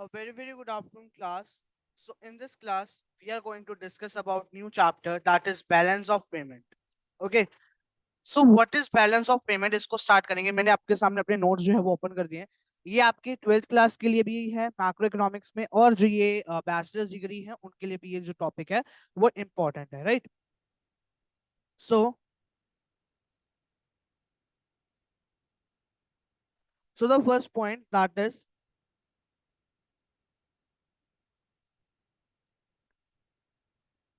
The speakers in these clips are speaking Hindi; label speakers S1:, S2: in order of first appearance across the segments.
S1: A very good afternoon, class. So in this class, we are going to discuss about new chapter that is balance of payment. Okay. So what is balance of payment? इसको start करेंगे. मैंने आपके सामने अपने notes जो है वो open कर दिए हैं. ये आपके 12th क्लास के लिए भी है मैक्रो इकोनॉमिक्स में, और जो ये बैचलर्स डिग्री है उनके लिए भी ये जो टॉपिक है वो इम्पोर्टेंट है, right? So the first point, that is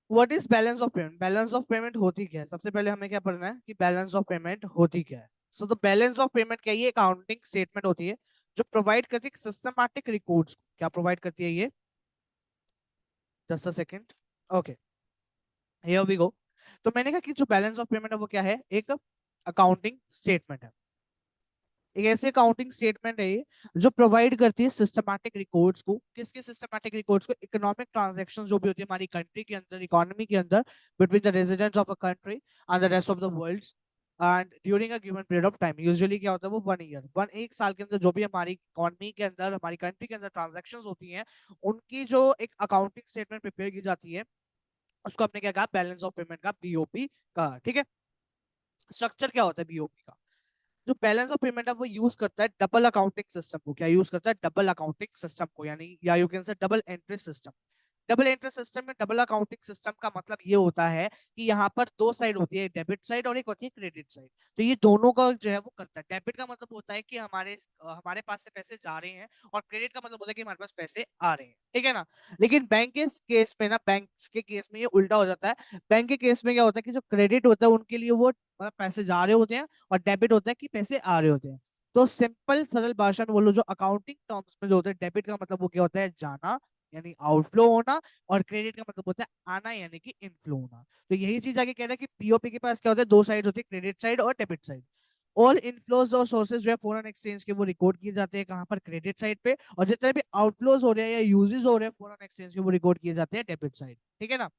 S1: what is balance of payment. Balance of payment होती क्या है? सबसे पहले हमें क्या पढ़ना है कि बैलेंस ऑफ पेमेंट होती क्या है। So the balance of payment क्या है? ये अकाउंटिंग स्टेटमेंट होती है जो प्रोवाइड करती है सिस्टमैटिक रिकॉर्ड्स। क्या प्रोवाइड करती है ये? Just a second. Okay, here we go. तो मैंने कहा कि जो बैलेंस ऑफ पेमेंट है वो क्या है? एक अकाउंटिंग स्टेटमेंट है। एक ऐसी अकाउंटिंग स्टेटमेंट है ये जो प्रोवाइड करती है सिस्टमैटिक रिकॉर्ड्स को। किसके सिस्टमैटिक रिकॉर्ड्स को? इकोनॉमिक ट्रांजैक्शन जो भी होती है हमारी कंट्री के अंदर, इकोनॉमी के अंदर, between the residents of a country and the rest of the world, and during a given period of time. Usually क्या होता है वो 1 ईयर, एक साल के अंदर जो भी हमारी इकोनॉमी के अंदर, हमारी कंट्री के अंदर ट्रांजेक्शन होती हैं, उनकी जो एक अकाउंटिंग स्टेटमेंट प्रिपेयर की जाती है उसको हमने क्या कहा? बैलेंस ऑफ पेमेंट का, बीओपी का। ठीक है। स्ट्रक्चर क्या होता है बीओपी का? जो बैलेंस ऑफ पेमेंट है वो यूज करता है डबल अकाउंटिंग सिस्टम को। क्या यूज करता है? डबल अकाउंटिंग सिस्टम को, यानी या you can say double entry system. Double entry system में, डबल अकाउंटिंग सिस्टम का मतलब ये होता है कि यहाँ पर दो साइड होती है, डेबिट साइड और एक होती है क्रेडिट साइड। तो ये दोनों का जो है वो करता है। डेबिट का मतलब होता है कि हमारे पास से पैसे जा रहे हैं, और क्रेडिट का मतलब होता है कि हमारे पास पैसे आ रहे हैं। ठीक है ना? लेकिन बैंक के केस में ना, बैंक के केस में ये उल्टा हो जाता है। बैंक के केस में क्या होता है कि जो क्रेडिट होता है उनके लिए वो पैसे जा रहे होते हैं, और डेबिट होता है कि पैसे आ रहे होते हैं। तो सिंपल सरल भाषा में बोलो, जो अकाउंटिंग टर्म्स में जो होता है, डेबिट का मतलब वो क्या होता है? जाना, यानी आउटफ्लो होना, और क्रेडिट का मतलब होता है आना, यानी कि इनफ्लो होना। तो यही चीज आगे कह रहा है कि पीओपी के पास क्या होता है? दो साइड होती है, क्रेडिट साइड और डेबिट साइड। ऑल इनफ्लोज और सोर्सेज जो है फॉरेन एक्सचेंज के, वो रिकॉर्ड किए जाते हैं कहाँ पर? क्रेडिट साइड पे। और जितने भी आउटफ्लोज हो रहे हैं या यूजेस हो रहे हैं फॉरेन एक्सचेंज के, वो रिकॉर्ड किए जाते हैं डेबिट साइड। ठीक है ना?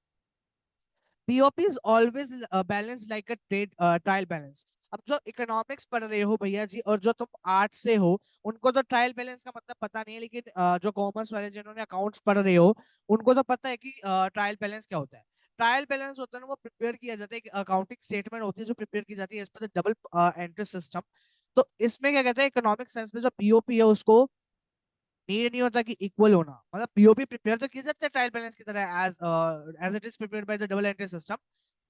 S1: POP is always balance like a trade trial balance. अब जो इकोनॉमिक्स पढ़ रहे हो भैया जी, और जो तुम आर्ट से हो, उनको तो ट्रायल बैलेंस का मतलब पता नहीं है, लेकिन जो कॉमर्स वाले जिन्होंने अकाउंट्स पढ़ रहे हो उनको तो पता है कि ट्रायल बैलेंस क्या होता है। ट्रायल बैलेंस होता है ना, वो प्रिपेयर किया जाता है, अकाउंटिंग स्टेटमेंट होती है जो प्रिपेयर की जाती है इस पर डबल एंट्री सिस्टम। तो इसमें क्या कहते हैं, इकोनॉमिक सेंस में जो पीओपी है उसको नीड नहीं होता कि इक्वल होना। मतलब पीओपी प्रिपेयर तो किया जाता है ट्रायल बैलेंस की तरह, as as it is prepared by the double entry system.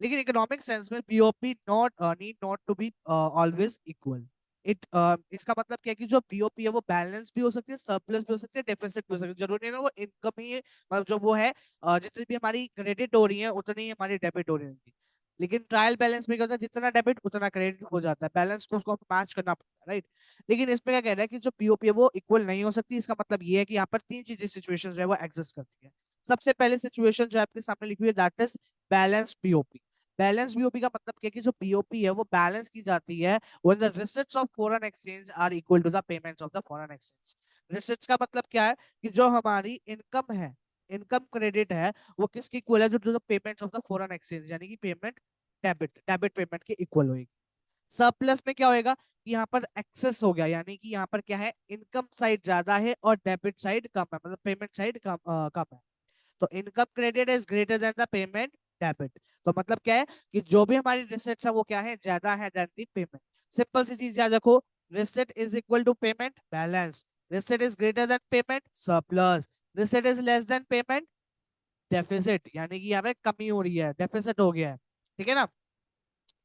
S1: लेकिन इकोनॉमिक सेंस में BOP not need not to be always equal. इसका मतलब क्या है कि जो पीओपी है वो बैलेंस भी हो सकती है, सरप्लस भी हो सकती है, डेफिसिट भी हो सकती है। जरूरी नहीं है ना वो इनकम ही मतलब जो वो है, जितनी भी हमारी क्रेडिट हो रही है उतनी ही हमारी डेबिट हो रही होगी। लेकिन ट्रायल बैलेंस में क्या होता है? जितना डेबिट उतना क्रेडिट हो जाता है, बैलेंस को उसको मैच करना पड़ता है, राइट? लेकिन इसमें क्या कह रहा है कि जो पीओपी है वो इक्वल नहीं हो सकती। इसका मतलब ये है कि यहाँ पर तीन चीजें, सिचुएशन जो है वो एग्जिस्ट करती है। सबसे पहले सिचुएशन जो है आपके सामने लिखी हुई है, that is balance POP. Balance POP का मतलब क्या है कि जो पीओपी है वो बैलेंस की जाती है when the receipts of foreign exchange are equal to the payments of the foreign exchange. Receipts का मतलब क्या है? कि जो हमारी इनकम है, इनकम क्रेडिट है, वो किसकी इक्वल है? जो payments of the foreign exchange, यानी कि पेमेंट डेबिट, डेबिट पेमेंट के इक्वल होगी। सरप्लस में क्या होएगा कि यहाँ पर एक्सेस हो गया, यानी कि यहाँ पर क्या है? इनकम साइड ज्यादा है और डेबिट साइड कम है, मतलब पेमेंट साइड कम है। तो income credit is greater then the payment debit. तो मतलब क्या है कि जो भी हमारी रिसिट्स है वो क्या है? ज्यादा है देन द पेमेंट। सिंपल सी चीज याद रखो, receipt is equal to payment, balance. Receipt is greater than payment, surplus. Receipt is less than payment, deficit, यानी कि यहाँ पे कमी हो रही है, डेफिसिट हो गया है। ठीक है ना?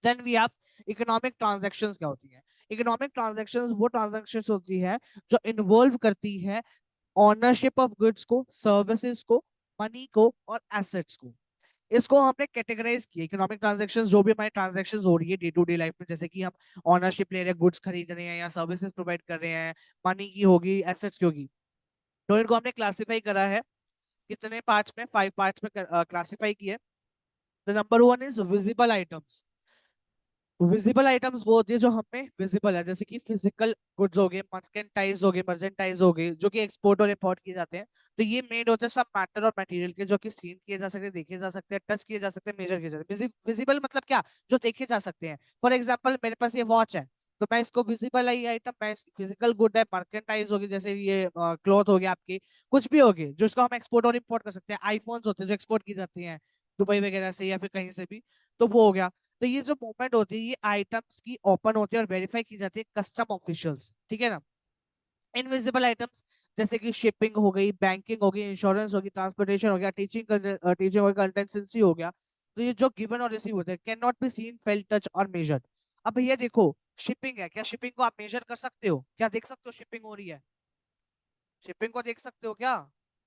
S1: Then we have economic transactions. क्या होती है इकोनॉमिक ट्रांजैक्शंस? वो ट्रांजैक्शंस होती है जो इन्वॉल्व करती है ऑनरशिप ऑफ गुड्स को, सर्विसेज को, मनी को और एसेट्स को। इसको हमने कैटेगराइज किया। इकोनॉमिक ट्रांजैक्शंस जो भी हमारी ट्रांजैक्शंस हो रही है डे टू डे लाइफ में, जैसे कि हम ऑनरशिप ले रहे हैं, गुड्स खरीद रहे हैं या सर्विसेज प्रोवाइड कर रहे हैं, मनी की होगी, एसेट्स की होगी, तो इनको हमने क्लासिफाई करा है। कितने पार्ट्स में? 5 पार्ट्स में क्लासिफाई किए। The number 1 is visible items. Visible items वो होती है जो हमें विजिबल है, जैसे कि फिजिकल गुड्स हो गए, मर्केंटाइज हो गए, मर्जेंटाइज हो गए, जो कि एक्सपोर्ट और इंपोर्ट किए जाते हैं। तो ये मेड होते हैं सब मैटर और मटेरियल के, जो कि सीन किए जा सकते हैं, देखे जा सकते हैं, टच किए जा सकते हैं, मेजर किए जा सकते हैं। विजिबल मतलब क्या? जो देखे जा सकते हैं। फॉर एग्जाम्पल मेरे पास ये वॉच है, तो मैं इसको विजिबल आई आइटम, मैं फिजिकल गुड है, मर्केंटाइज होगी, जैसे ये क्लॉथ हो गया आपकी, कुछ भी होगी जो इसको हम एक्सपोर्ट और इम्पोर्ट कर सकते हैं। आईफोन्स होते हैं जो एक्सपोर्ट की जाती हैं दुबई वगैरह से या फिर कहीं से भी, तो वो हो गया। तो ये जो मूवमेंट होती है ये आइटम्स की ओपन होती है और वेरीफाई की जाती है कस्टम ऑफिशियल्स, ठीक है ना। इनविजिबल आइटम्स जैसे कि शिपिंग हो गई, बैंकिंग हो गई, इंश्योरेंस होगी, ट्रांसपोर्टेशन हो गया, टीचिंग और कंसल्टेंसी हो गया। तो ये जो गिवन और रिसीव होते हैं can not be seen, felt, touch और मेजर्ड। अब भैया देखो, शिपिंग है, क्या शिपिंग को आप मेजर कर सकते हो? क्या देख सकते हो शिपिंग हो रही है? शिपिंग को देख सकते हो क्या?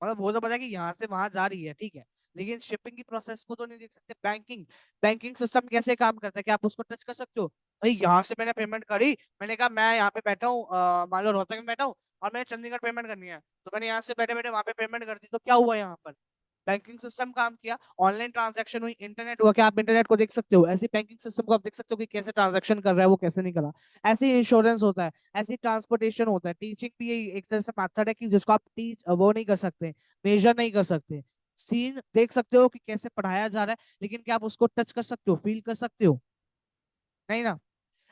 S1: मतलब वो तो पता है कि यहाँ से वहां जा रही है, ठीक है, लेकिन शिपिंग की प्रोसेस को तो नहीं देख सकते। बैंकिंग, बैंकिंग सिस्टम कैसे काम करता है, क्या आप उसको टच कर सकते हो? भाई यहाँ से मैंने पेमेंट करी, मैंने कहा मैं यहाँ पे बैठा हूँ, मान लो रोहतक में बैठा हूँ और मैंने चंडीगढ़ पेमेंट करनी है, तो मैंने यहाँ से बैठे बैठे वहां पे पेमेंट कर दी, तो क्या हुआ यहाँ पर? बैंकिंग सिस्टम काम किया, ऑनलाइन ट्रांजैक्शन हुई, इंटरनेट हुआ। क्या आप इंटरनेट को देख सकते हो? ऐसी बैंकिंग सिस्टम को आप देख सकते हो कि कैसे ट्रांजैक्शन कर रहा है वो, कैसे नहीं कर रहा। ऐसे ही इंश्योरेंस होता है, ऐसी ट्रांसपोर्टेशन होता है, टीचिंग भी यही एक तरह से मेथड है कि जिसको आप टीच वो नहीं कर सकते, मेजर नहीं कर सकते। सीन देख सकते हो कि कैसे पढ़ाया जा रहा है, लेकिन क्या आप उसको टच कर सकते हो, फील कर सकते हो? नहीं ना।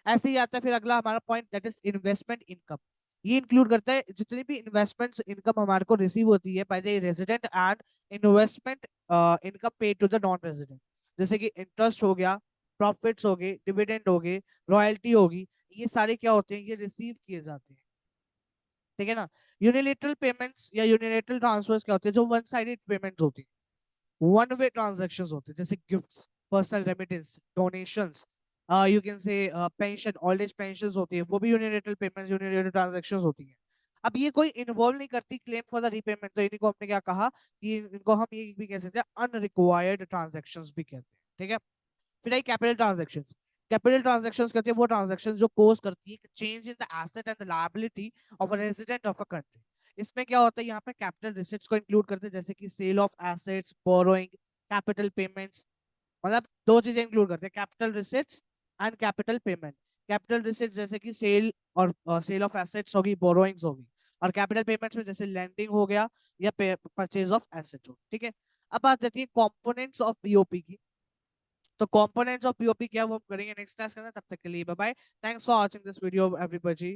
S1: ऐसे ही आता है फिर अगला हमारा point, that is investment income. ये इंक्लूड करता है जितनी भी इन्वेस्टमेंट्स इनकम हमारे को रिसीव होती है by the resident and investment income paid to the non resident, जैसे कि इंटरेस्ट हो गया, प्रॉफिट्स हो गए, डिविडेंड हो गए, रॉयल्टी होगी, ये सारे क्या होते हैं, ये रिसीव किए जाते हैं, ठीक है ना। यूनिलेटरल पेमेंट्स या यूनिलेटरल ट्रांसफर्स क्या होते हैं, जो वन साइडेड पेमेंट्स होती है, वन वे ट्रांजैक्शंस होते हैं, जैसे gifts, personal remittance, donations, you can say pension, old age pensions होती है, वो भी यूनिलेटरल पेमेंट्स, यूनिलेटरल ट्रांजैक्शंस होती है। अब ये कोई इन्वॉल्व नहीं करती क्लेम फॉर द रीपेमेंट, तो इनको हमने क्या कहा कि इनको हम ये भी कह सकते हैं अनरिक्वायर्ड ट्रांजैक्शंस भी कहते हैं, ठीक है। फिर आई कैपिटल ट्रांजैक्शंस। कैपिटल ट्रांजैक्शंस कहते हैं वो ट्रांजैक्शंस जो कोज करती है change in the asset and the liability of a resident of a country. इसमें क्या होता है, यहाँ पे कैपिटल रिसिट्स को इंक्लूड करते हैं, जैसे कि sale of assets, borrowing, capital payments. मतलब दो चीजें इंक्लूड करते हैं, capital receipts and capital payment. Capital receipts जैसे कि सेल और सेल ऑफ एसेट्स होगी, बोरोइंग्स होगी, और कैपिटल पेमेंट्स में जैसे लैंडिंग हो गया या परचेज ऑफ एसेट हो, ठीक है। अब बात जाती है कंपोनेंट्स ऑफ पीओपी की। तो कंपोनेंट्स ऑफ पीओपी क्या वो हम करेंगे नेक्स्ट क्लास के अंदर। तब तक के लिए bye bye, thanks for watching this video everybody.